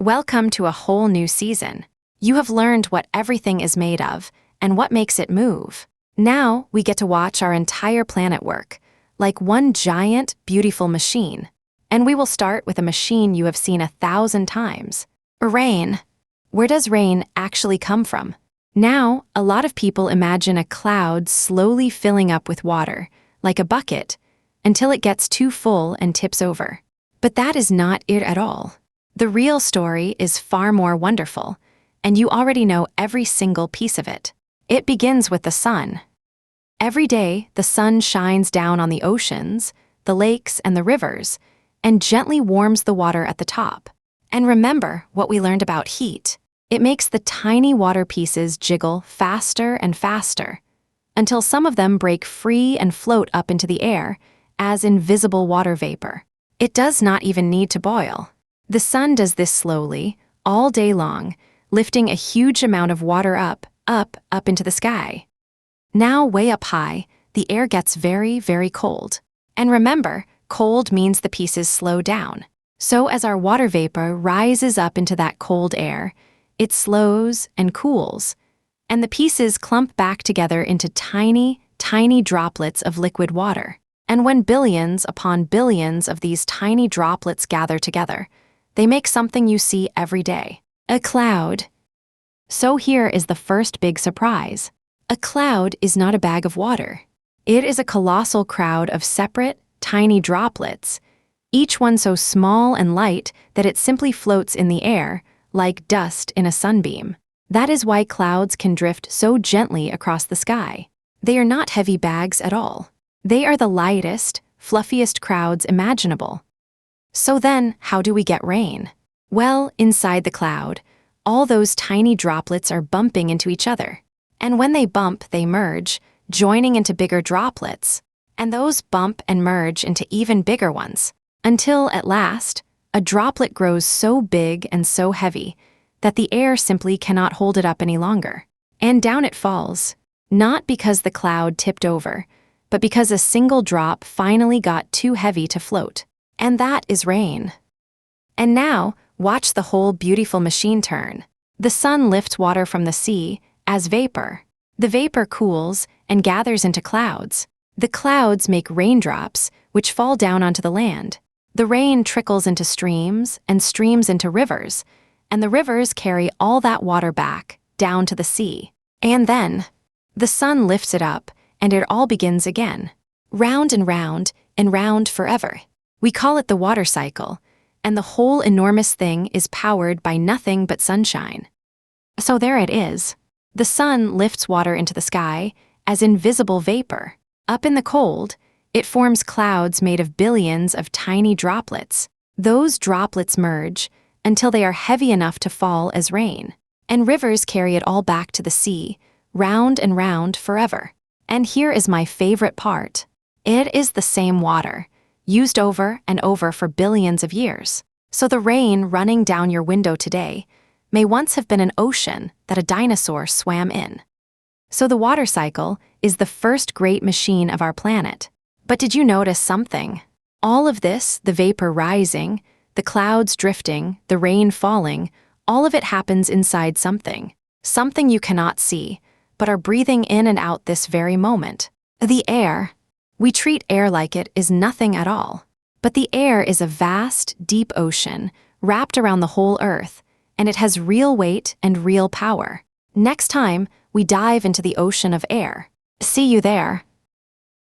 Welcome to a whole new season. You have learned what everything is made of and what makes it move. Now we get to watch our entire planet work, like one giant, beautiful machine. And we will start with a machine you have seen 1,000 times. Rain. Where does rain actually come from? Now, a lot of people imagine a cloud slowly filling up with water, like a bucket, until it gets too full and tips over. But that is not it at all. The real story is far more wonderful, and you already know every single piece of it. It begins with the sun. Every day, the sun shines down on the oceans, the lakes, and the rivers, and gently warms the water at the top. And remember what we learned about heat. It makes the tiny water pieces jiggle faster and faster, until some of them break free and float up into the air as invisible water vapor. It does not even need to boil. The sun does this slowly, all day long, lifting a huge amount of water up into the sky. Now, way up high, the air gets very, very cold. And remember, cold means the pieces slow down. So as our water vapor rises up into that cold air, it slows and cools, and the pieces clump back together into tiny, tiny droplets of liquid water. And when billions upon billions of these tiny droplets gather together, they make something you see every day, a cloud. So here is the first big surprise. A cloud is not a bag of water. It is a colossal crowd of separate, tiny droplets, each one so small and light that it simply floats in the air, like dust in a sunbeam. That is why clouds can drift so gently across the sky. They are not heavy bags at all. They are the lightest, fluffiest crowds imaginable. So then, how do we get rain? Well, inside the cloud, all those tiny droplets are bumping into each other. And when they bump, they merge, joining into bigger droplets. And those bump and merge into even bigger ones, until, at last, a droplet grows so big and so heavy that the air simply cannot hold it up any longer. And down it falls, not because the cloud tipped over, but because a single drop finally got too heavy to float. And that is rain. And now, watch the whole beautiful machine turn. The sun lifts water from the sea as vapor. The vapor cools and gathers into clouds. The clouds make raindrops, which fall down onto the land. The rain trickles into streams and streams into rivers, and the rivers carry all that water back, down to the sea. And then, the sun lifts it up, and it all begins again. Round and round forever. We call it the water cycle, and the whole enormous thing is powered by nothing but sunshine. So there it is. The sun lifts water into the sky as invisible vapor. Up in the cold, it forms clouds made of billions of tiny droplets. Those droplets merge until they are heavy enough to fall as rain, and rivers carry it all back to the sea, round and round forever. And here is my favorite part. It is the same water, used over and over for billions of years. So the rain running down your window today may once have been an ocean that a dinosaur swam in. So the water cycle is the first great machine of our planet. But did you notice something? All of this, the vapor rising, the clouds drifting, the rain falling, all of it happens inside something. Something you cannot see, but are breathing in and out this very moment. The air. We treat air like it is nothing at all. But the air is a vast, deep ocean wrapped around the whole Earth, and it has real weight and real power. Next time, we dive into the ocean of air. See you there.